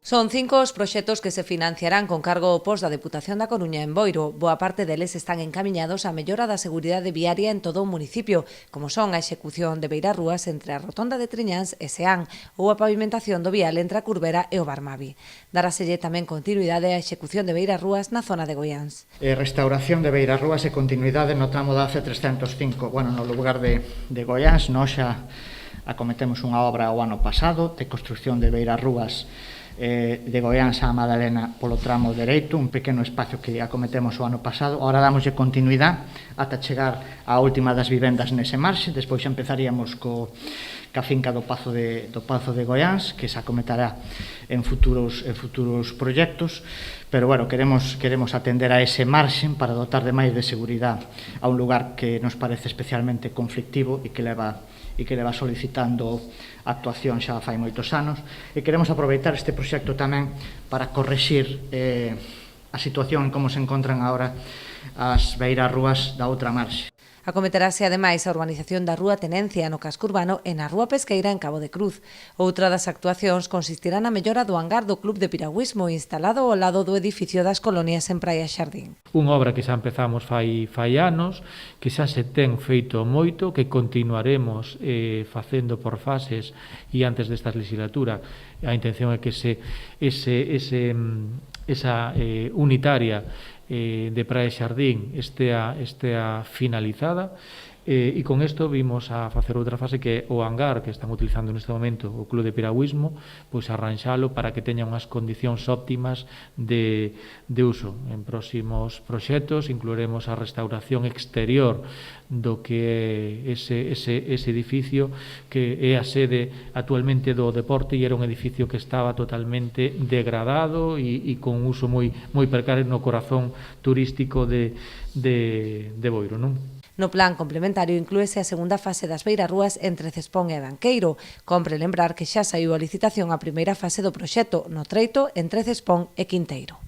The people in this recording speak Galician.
Son 5 os proxectos que se financiarán con cargo ao post da Deputación da Coruña en Boiro. Boa parte deles están encamiñados á mellora da seguridade viaria en todo o municipio, como son a execución de beirarrúas entre a Rotonda de Triñáns e Seán ou a pavimentación do vial entre a Curbera e o Barmavi. Daráselle tamén continuidade á execución de beirarrúas na zona de Goiáns. Restauración de beirarrúas e continuidade no tramo da AC305, no lugar de Goiáns. Nós xa acometemos unha obra o ano pasado de construcción de beirarrúas de Goiáns á Madalena polo tramo dereito, un pequeno espacio que acometemos o ano pasado. Ahora damoslle continuidade ata chegar á última das vivendas nese marxe. Despois empezaríamos ca finca do Pazo de Goiáns, que se acometerá en futuros proxectos, pero queremos atender a ese marxen para dotar de máis de seguridade a un lugar que nos parece especialmente conflictivo e que leva solicitando actuación xa fai moitos anos, e queremos aproveitar este proxecto tamén para correxir a situación en como se encontran agora as beirarrúas da outra marxe. Acometerase ademais a urbanización da Rúa Tenencia no casco urbano e na Rúa Pesqueira en Cabo de Cruz. Outra das actuacións consistirá na mellora do hangar do Club de Piragüismo instalado ao lado do edificio das colonias en Praia Xardín. Unha obra que xa empezamos fai anos, que xa se ten feito moito, que continuaremos facendo por fases e antes desta legislatura. A intención é que esa unitaria de Praia Xardín estea finalizada, e con isto vimos a facer outra fase, que é o hangar que están utilizando neste momento o Club de Piragüismo, pois arranxalo para que teña unhas condicións óptimas de uso. En próximos proxectos incluiremos a restauración exterior do que é ese edificio, que é a sede actualmente do deporte, e era un edificio que estaba totalmente degradado e con uso moi precario no corazón turístico de Boiro, non? No plan complementario inclúese a segunda fase das beirarrúas entre Cespón e Banqueiro. Compre lembrar que xa saiu a licitación a primeira fase do proxecto no treito entre Cespón e Quinteiro.